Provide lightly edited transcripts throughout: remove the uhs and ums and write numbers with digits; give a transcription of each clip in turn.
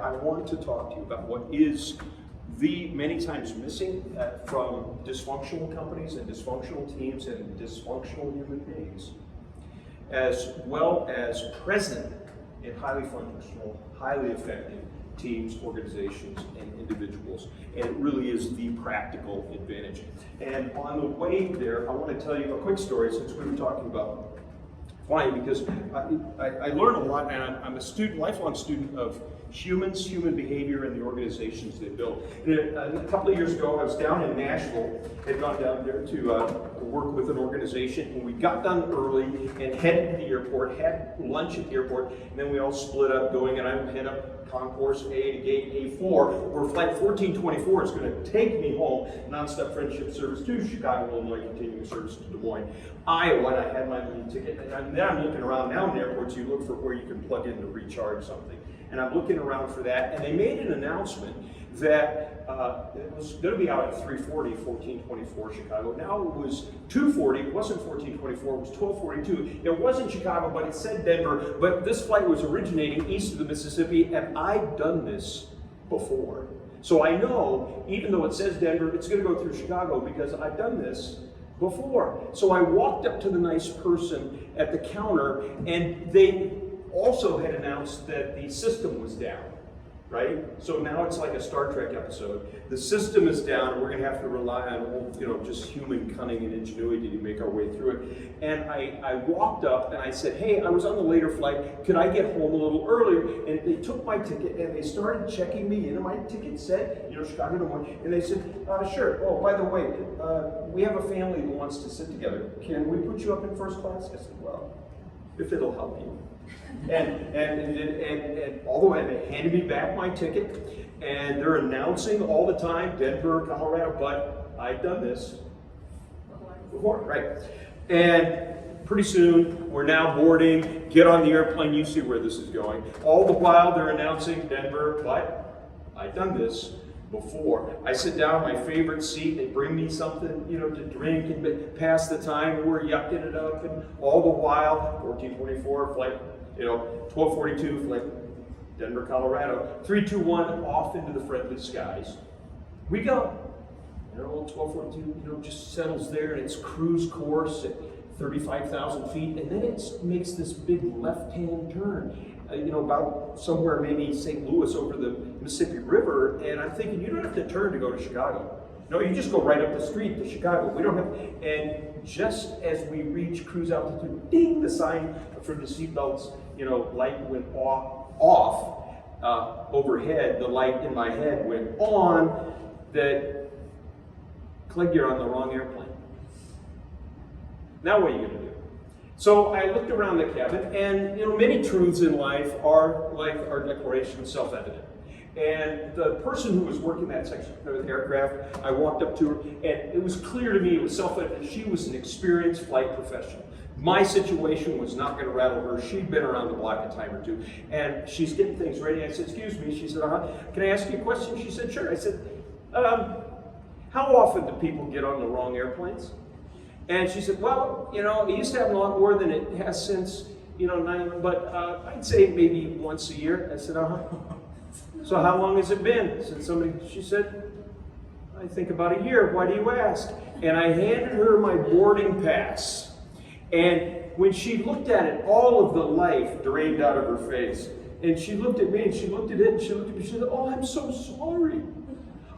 I want to talk to you about what is the many times missing from dysfunctional companies and dysfunctional teams and dysfunctional human beings, as well as present in highly functional, highly effective teams, organizations, and individuals. And it really is the practical advantage. And on the way there, I want to tell you a quick story since we were talking about flying, because I learn a lot, and I'm a student, lifelong student of humans, human behavior, and the organizations they build. And a couple of years ago, I was down in Nashville, had gone down there to work with an organization, and we got done early and headed to the airport, had lunch at the airport, and then we all split up going, and I would head up Concourse A to Gate A4, where Flight 1424 is going to take me home, nonstop friendship service to Chicago, Illinois, continuing service to Des Moines, Iowa, and I had my little ticket. And then I'm looking around now in airports, you look for where you can plug in to recharge something. And I'm looking around for that, and they made an announcement that it was going to be out at 3:40, 1424 Chicago. Now it was 2:40, it wasn't 1424, it was 12:42. It wasn't Chicago, but it said Denver, but this flight was originating east of the Mississippi, and I'd done this before. So I know, even though it says Denver, it's going to go through Chicago because I've done this before. So I walked up to the nice person at the counter, and they also had announced that the system was down, right? So now it's like a Star Trek episode. The system is down, and we're going to have to rely on, just human cunning and ingenuity to make our way through it. And I walked up and I said, hey, I was on the later flight. Could I get home a little earlier? And they took my ticket and they started checking me in. And my ticket said, Chicago, Des Moines. And they said, sure. Oh, by the way, we have a family who wants to sit together. Can we put you up in first class? I said, well, if it'll help you. And all the way, they handed me back my ticket, and they're announcing all the time, Denver, Colorado, but I've done this before, right? And pretty soon, we're now boarding, get on the airplane, you see where this is going. All the while, they're announcing Denver, but I've done this before. I sit down in my favorite seat, they bring me something, to drink and pass the time, and we're yucking it up, and all the while, 1424 flight, 1242 flight, Denver, Colorado, 321 off into the friendly skies. We go. 1242, just settles there, and it's cruise course at 35,000 feet, and then it makes this big left-hand turn. About somewhere maybe St. Louis over the Mississippi River, and I'm thinking, you don't have to turn to go to Chicago. No, you just go right up the street to Chicago. We don't have, and just as we reach cruise altitude, ding, the sign for the seatbelts, light went off overhead. The light in my head went on. That, click, you're on the wrong airplane. Now what are you going to do? So I looked around the cabin, and many truths in life are like our declaration, self-evident. And the person who was working that section of the aircraft, I walked up to her, and it was clear to me, it was self-evident, she was an experienced flight professional. My situation was not going to rattle her. She'd been around the block a time or two, and she's getting things ready. I said, excuse me. She said, can I ask you a question? She said, sure. I said, how often do people get on the wrong airplanes? And she said, well, it used to happen a lot more than it has since, but I'd say maybe once a year. I said, So how long has it been since she said, I think about a year. Why do you ask? And I handed her my boarding pass. And when she looked at it, all of the life drained out of her face. And she looked at me, and she looked at it, and she looked at me, she said, oh, I'm so sorry.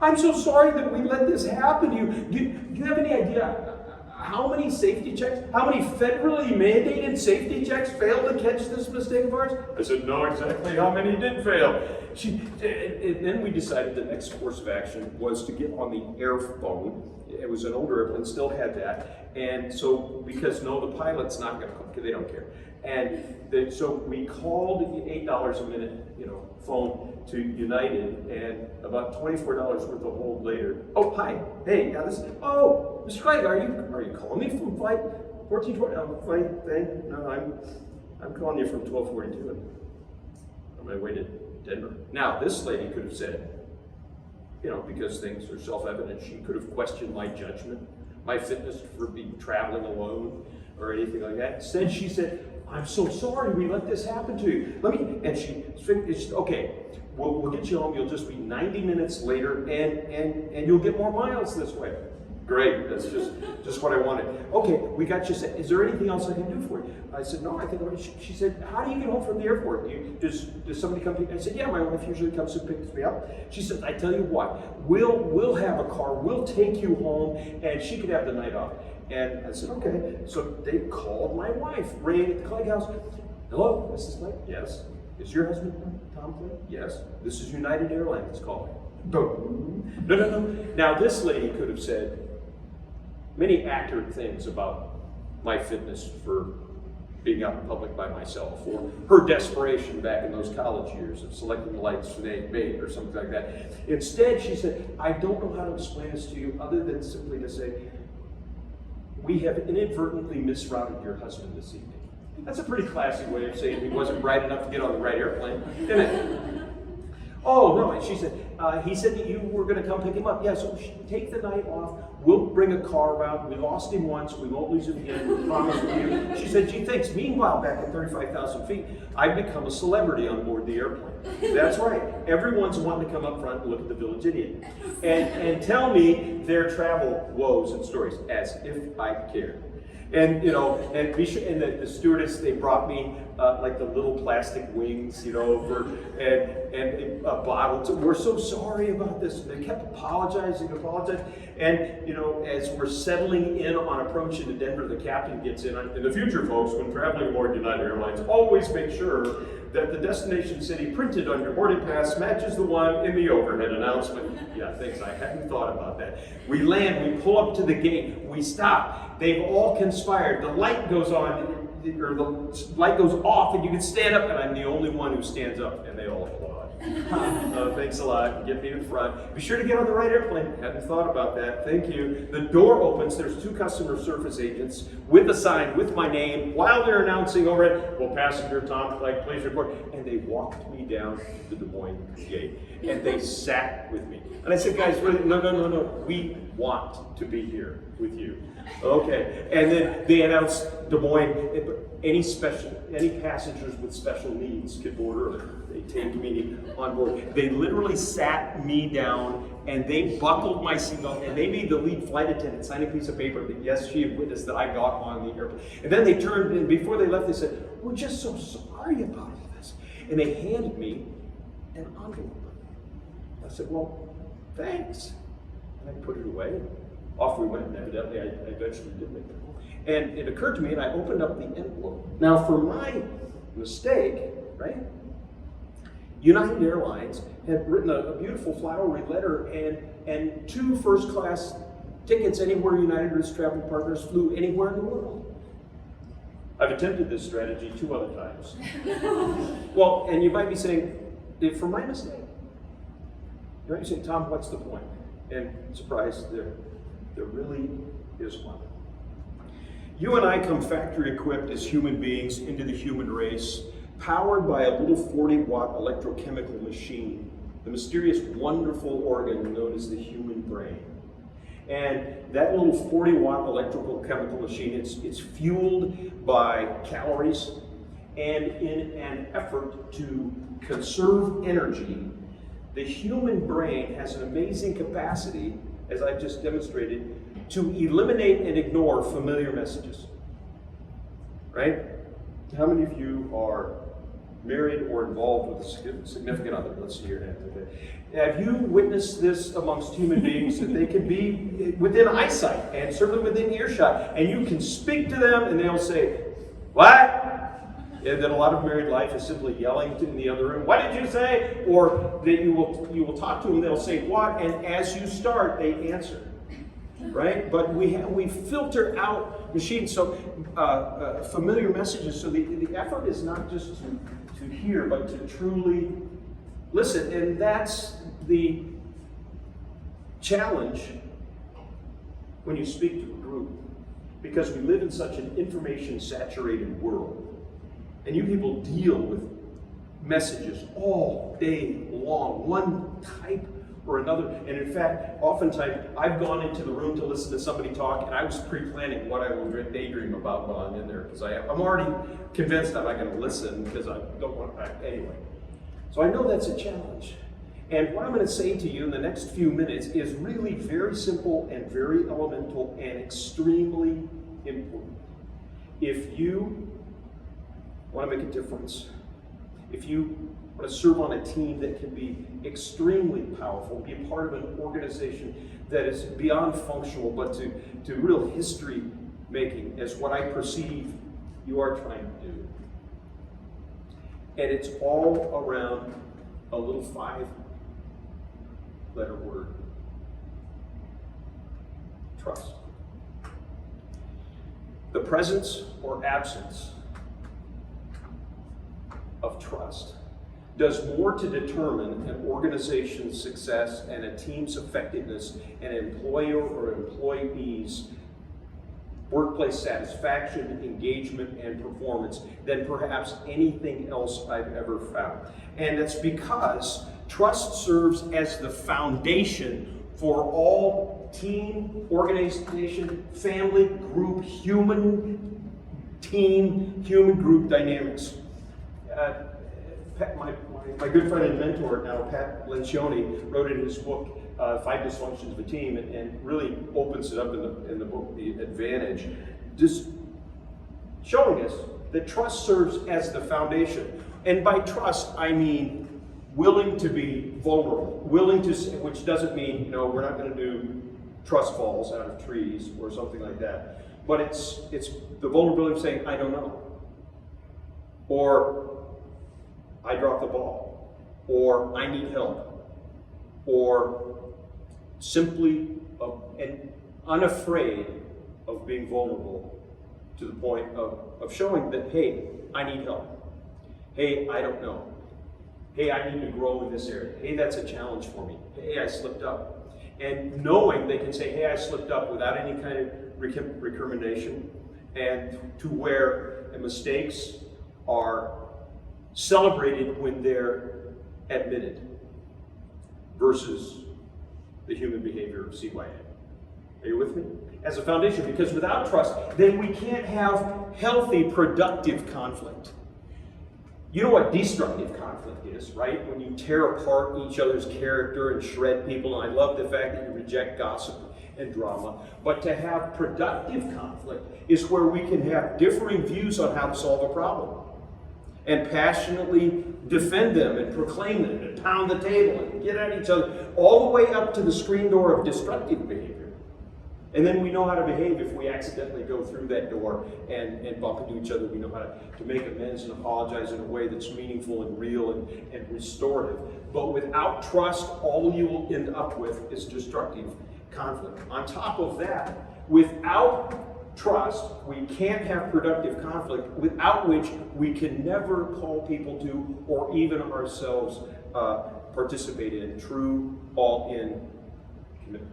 I'm so sorry that we let this happen to you. Do you have any idea how many safety checks, how many federally mandated safety checks failed to catch this mistake of ours? I said, no, exactly how many did fail. And then we decided the next course of action was to get on the airphone. It was an older airplane, still had that. And so, because the pilot's not going to come, because they don't care. And so we called the $8 a minute, phone to United, and about $24 worth of hold later. Oh, hi, hey, Mr. Craig, are you calling me from flight 1420? Oh, fine, thank. No, I'm calling you from 1242 on my way to Denver. Now, this lady could have said, because things are self-evident, she could have questioned my judgment, my fitness for traveling alone, or anything like that. Instead, she said, I'm so sorry we let this happen to you. And she okay, we'll get you home. You'll just be 90 minutes later, and you'll get more miles this way. Great, that's just what I wanted. Okay, we got you set. Is there anything else I can do for you? I said, no, I think she said, how do you get home from the airport? Does somebody come pick you? I said, yeah, my wife usually comes and picks me up. She said, I tell you what, we'll have a car, we'll take you home, and she could have the night off. And I said, okay. So they called my wife, rang at the Clegg house. Hello, Mrs. Clegg? Yes. Is your husband Tom Clegg? Yes. This is United Airlines calling. No. Now this lady could have said many accurate things about my fitness for being out in public by myself, or her desperation back in those college years of selecting lights for the mate or something like that. Instead, she said, I don't know how to explain this to you other than simply to say, we have inadvertently misrouted your husband this evening. That's a pretty classy way of saying he wasn't bright enough to get on the right airplane, isn't it? Oh, no, and she said, he said that you were going to come pick him up. Yeah, so take the night off. We'll bring a car around. We lost him once. We won't lose him again. We promise you. She said, gee, thanks. Meanwhile, back at 35,000 feet, I've become a celebrity on board the airplane. That's right. Everyone's wanting to come up front and look at the Village Idiot and tell me their travel woes and stories, as if I cared. And and be sure, and the stewardess, they brought me like the little plastic wings, and a bottle. We're so sorry about this. And they kept apologizing. And as we're settling in on approaching to Denver, the captain gets in. In the future, folks, when traveling aboard United Airlines, always make sure that the destination city printed on your boarding pass matches the one in the overhead announcement. Yeah, thanks. I hadn't thought about that. We land. We pull up to the gate. We stop. They've all conspired. The light goes on, or the light goes off, and you can stand up, and I'm the only one who stands up, and they all applaud. Thanks a lot. Get me in front. Be sure to get on the right airplane. Hadn't thought about that. Thank you. The door opens. There's 2 customer service agents with a sign with my name while they're announcing over it, well, passenger Tom Clegg, please report. And they walked me down to the Des Moines gate, and they sat with me. And I said, guys, no. We want to be here with you. Okay. And then they announced Des Moines, any passengers with special needs could board early. They take me on board. They literally sat me down and they buckled my seatbelt, and they made the lead flight attendant sign a piece of paper that yes, she had witnessed that I got on the airplane. And then they turned, and before they left, they said, we're just so sorry about all this. And they handed me an envelope. I said, well, thanks. And I put it away. Off we went, and evidently I eventually did make it home. And it occurred to me, and I opened up the envelope. Now, for my mistake, right, United Airlines had written a beautiful flowery letter and 2 first-class tickets anywhere United or its travel partners flew anywhere in the world. I've attempted this strategy 2 other times. Well, and you might be saying, for my mistake. You might be saying, Tom, what's the point? And surprise, there really is one. You and I come factory equipped as human beings into the human race, powered by a little 40-watt electrochemical machine, the mysterious, wonderful organ known as the human brain. And that little 40-watt electrical chemical machine, it's fueled by calories, and in an effort to conserve energy, the human brain has an amazing capacity, as I've just demonstrated, to eliminate and ignore familiar messages. Right? How many of you are married or involved with a significant other? Let's see your hands. Okay. Have you witnessed this amongst human beings, that they can be within eyesight and certainly within earshot, and you can speak to them and they'll say, what? And then a lot of married life is simply yelling in the other room, what did you say? Or that you will talk to them, they'll say what? And as you start, they answer. Right? But we filter out machines, so familiar messages. So the effort is not just to hear, but to truly listen. And that's the challenge when you speak to a group, because we live in such an information-saturated world. And you people deal with messages all day long, one type or another. And in fact, oftentimes, I've gone into the room to listen to somebody talk, and I was pre-planning what I will daydream about while I'm in there, because I'm already convinced I'm not going to listen, because I don't want to, anyway. So I know that's a challenge. And what I'm going to say to you in the next few minutes is really very simple and very elemental and extremely important. If you want to make a difference, if you want to serve on a team that can be extremely powerful, be a part of an organization that is beyond functional, but to real history making, as what I perceive you are trying to do. And it's all around a little 5-letter word: trust. The presence or absence of trust does more to determine an organization's success and a team's effectiveness, an employer or employee's workplace satisfaction, engagement, and performance than perhaps anything else I've ever found. And it's because trust serves as the foundation for all team, organization, family, group, human group dynamics. My good friend and mentor now, Pat Lencioni, wrote in his book, 5 Dysfunctions of a Team, and really opens it up in the book, The Advantage, just showing us that trust serves as the foundation. And by trust, I mean willing to be vulnerable, which doesn't mean, we're not going to do trust falls out of trees or something like that. But it's the vulnerability of saying, I don't know. Or I dropped the ball. Or I need help. Or simply and unafraid of being vulnerable to the point of showing that, hey, I need help. Hey, I don't know. Hey, I need to grow in this area. Hey, that's a challenge for me. Hey, I slipped up. And knowing they can say, hey, I slipped up without any kind of recrimination, and to where mistakes are celebrated when they're admitted versus the human behavior of CYA. Are you with me? As a foundation, because without trust, then we can't have healthy, productive conflict. You know what destructive conflict is, right? When you tear apart each other's character and shred people, and I love the fact that you reject gossip and drama, but to have productive conflict is where we can have differing views on how to solve a problem and passionately defend them and proclaim them and pound the table and get at each other, all the way up to the screen door of destructive behavior. And then we know how to behave if we accidentally go through that door and bump into each other. We know how to make amends and apologize in a way that's meaningful and real and restorative. But without trust, all you will end up with is destructive conflict. On top of that, without trust, we can't have productive conflict, without which we can never call people to, or even ourselves, participate in true, all-in commitment.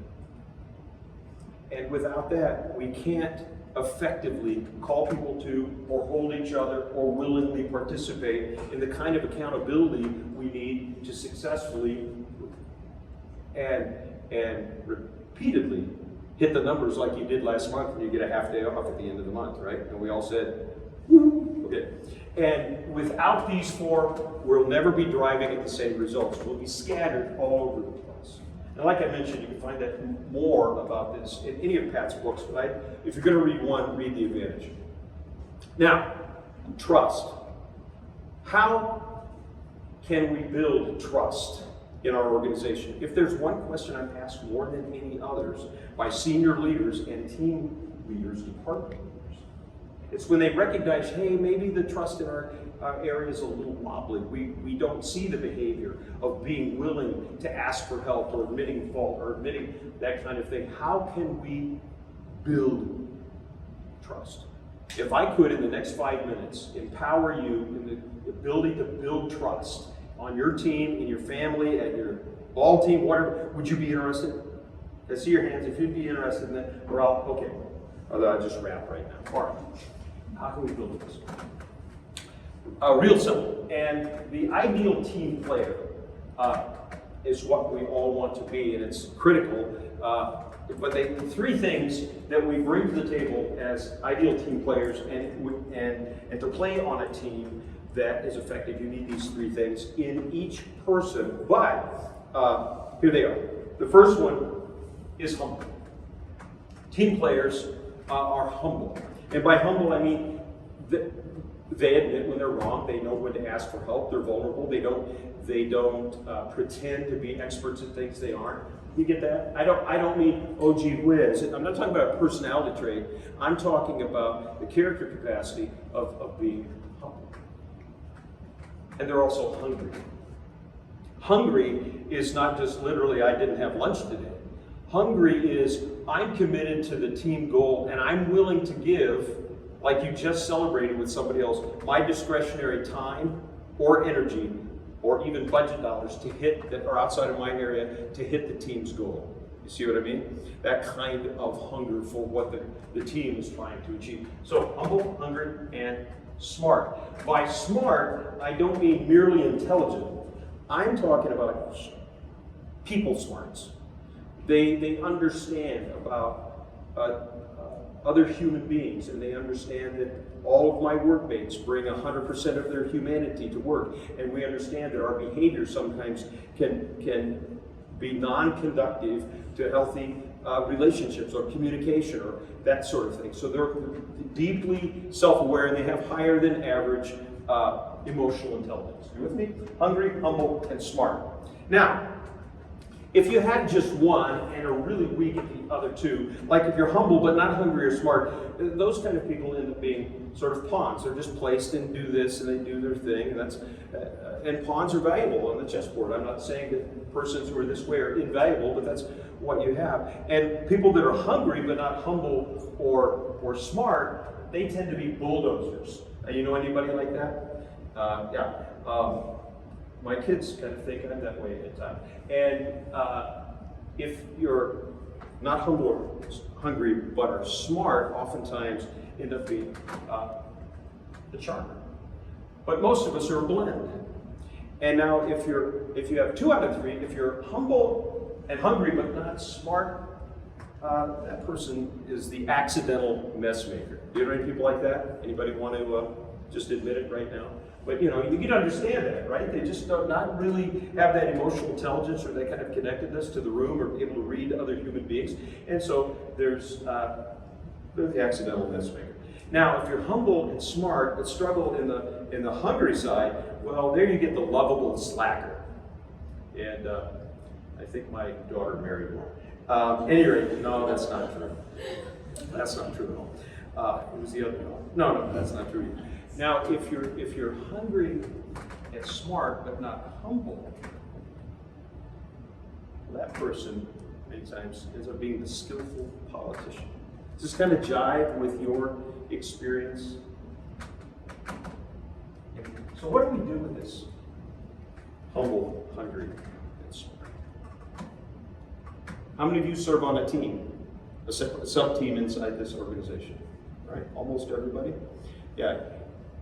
And without that, we can't effectively call people to, or hold each other, or willingly participate in the kind of accountability we need to successfully and repeatedly hit the numbers like you did last month when you get a half day off at the end of the month, right? And we all said, woo, okay. And without these four, we'll never be driving at the same results. We'll be scattered all over the place. And like I mentioned, you can find that more about this in any of Pat's books, but if you're going to read one, read The Advantage. Now, trust. How can we build trust in our organization? If there's one question I'm asked more than any others by senior leaders and team leaders, department leaders, it's when they recognize, hey, maybe the trust in our area is a little wobbly. We don't see the behavior of being willing to ask for help or admitting fault or admitting that kind of thing. How can we build trust? If I could, in the next 5 minutes, empower you in the ability to build trust on your team, in your family, at your ball team, whatever, would you be interested? I see your hands. If you'd be interested in that, or okay. Although I'll just wrap right now. All right. How can we build this? Real simple. And the ideal team player is what we all want to be, and it's critical. But the three things that we bring to the table as ideal team players and to play on a team that is effective, you need these three things in each person. But here they are. The first one is humble. Team players are humble. And by humble, I mean they admit when they're wrong. They know when to ask for help. They're vulnerable. They don't pretend to be experts at things they aren't. You get that? I don't mean, oh gee whiz. I'm not talking about a personality trait. I'm talking about the character capacity of being humble. And they're also hungry. Hungry is not just literally, I didn't have lunch today. Hungry is, I'm committed to the team goal and I'm willing to give, like you just celebrated with somebody else, my discretionary time or energy or even budget dollars to hit that are outside of my area to hit the team's goal. You see what I mean? That kind of hunger for what the team is trying to achieve. So humble, hungry, and smart. By smart, I don't mean merely intelligent. I'm talking about people smarts. They understand about other human beings, and they understand that all of my workmates bring 100% of their humanity to work, and we understand that our behavior sometimes can be non-conductive to healthy relationships or communication or that sort of thing. So they're deeply self-aware, and they have higher than average emotional intelligence. You with me? Hungry, humble, and smart. Now, if you had just one and are really weak at the other two, like if you're humble but not hungry or smart, those kind of people end up being sort of pawns. They're just placed and do this and they do their thing, and pawns are valuable on the chessboard. I'm not saying that persons who are this way are invaluable, but that's what you have. And people that are hungry but not humble or smart, they tend to be bulldozers. You know anybody like that? My kids kind of think I'm that way at times. And if you're not humble or hungry but are smart, oftentimes end up being the charmer. But most of us are a blend. And now if you have 2 out of 3, if you're humble and hungry but not smart, that person is the accidental mess maker. Do you know any people like that? Anybody want to just admit it right now? But you can understand that, right? They just do not really have that emotional intelligence or that kind of connectedness to the room or able to read other human beings. And so there's the accidental mess maker. Now, if you're humble and smart but struggle in the hungry side, well, there you get the lovable slacker. And I think my daughter married one. Anyway, no, that's not true. That's not true at all. It was the other one. No, that's not true either. Now, if you're hungry and smart but not humble, that person many times ends up being the skillful politician. Does this kind of jive with your experience? So what do we do with this? Humble, hungry, and smart. How many of you serve on a team? A sub-team inside this organization? Right? Almost everybody? Yeah.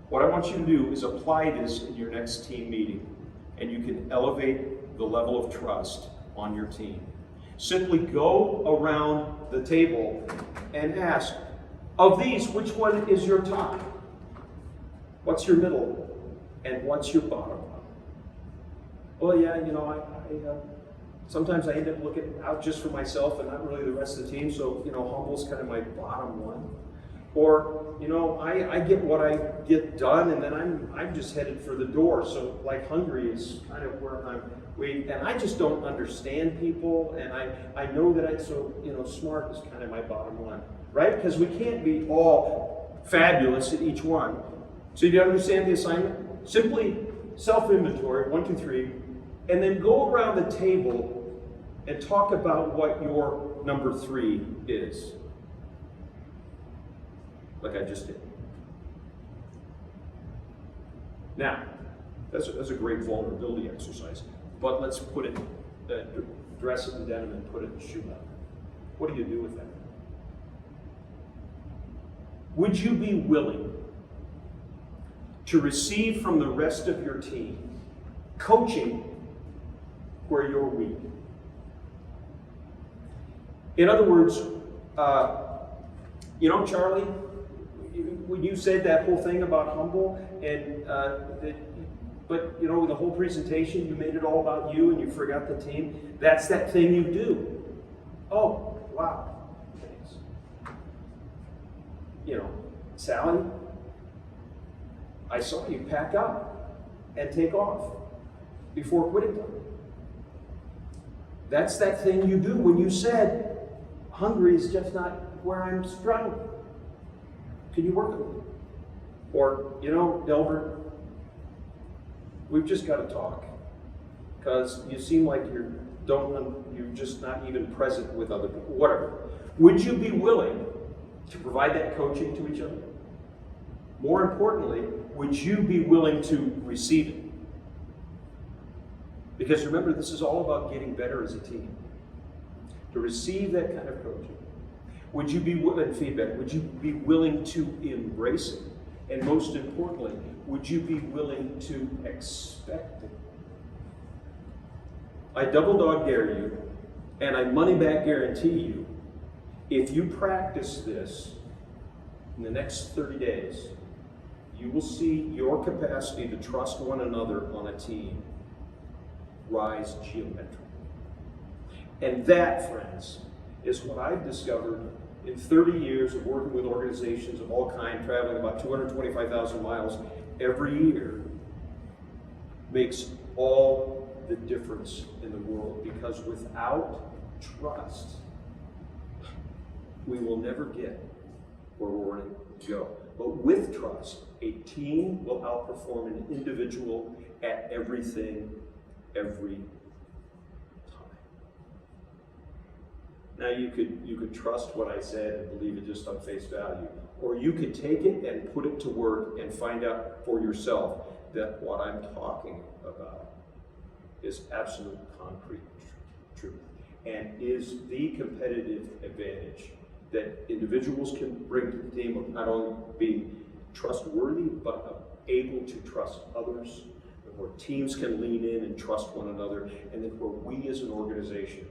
What I want you to do is apply this in your next team meeting, and you can elevate the level of trust on your team. Simply go around the table and ask, of these, which one is your top? What's your middle? And what's your bottom one? Well, yeah, sometimes I end up looking out just for myself and not really the rest of the team, so, humble's kind of my bottom one. Or, I get what I get done, and then I'm just headed for the door. So, like, hungry is kind of where I'm waiting. And I just don't understand people, and I know that smart is kind of my bottom one, right? Because we can't be all fabulous at each one. So, do you understand the assignment? Simply self-inventory, 1, 2, 3, and then go around the table and talk about what your number 3 is. Like I just did. Now, that's a great vulnerability exercise, but let's put it, dress it in denim and put it in shoe leather. What do you do with that? Would you be willing to receive from the rest of your team coaching where you're weak? In other words, Charlie, when you said that whole thing about humble, and but you know, the whole presentation, you made it all about you and you forgot the team. That's that thing you do. Oh, wow. Thanks. You know, Sally, I saw you pack up and take off before quitting time. That's that thing you do when you said, Hungary is just not where I'm strong. Can you work with me? Or, you know, Delbert, we've just got to talk, because you seem like you're just not even present with other people. Whatever. Would you be willing to provide that coaching to each other? More importantly, would you be willing to receive it? Because remember, this is all about getting better as a team. To receive that kind of coaching, would you be willing, feedback, would you be willing to embrace it? And most importantly, would you be willing to expect it? I double dog dare you, and I money back guarantee you, if you practice this in the next 30 days, you will see your capacity to trust one another on a team rise geometrically. And that, friends, is what I've discovered in 30 years of working with organizations of all kinds, traveling about 225,000 miles every year, makes all the difference in the world. Because without trust, we will never get where we're wanting to go. But with trust, a team will outperform an individual at everything, every time. Now you could trust what I said and believe it just on face value, or you could take it and put it to work and find out for yourself that what I'm talking about is absolute concrete truth and is the competitive advantage that individuals can bring to the team of not only being trustworthy, but able to trust others, where teams can lean in and trust one another, and then where we as an organization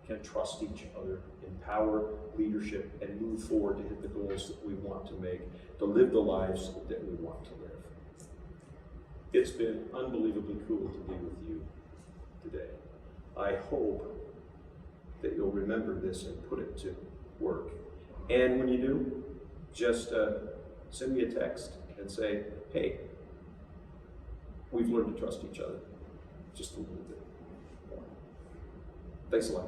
can trust each other, empower leadership, and move forward to hit the goals that we want to make, to live the lives that we want to live. It's been unbelievably cool to be with you today. I hope that you'll remember this and put it to work. And when you do, just send me a text and say, hey, we've learned to trust each other just a little bit more. Thanks a lot.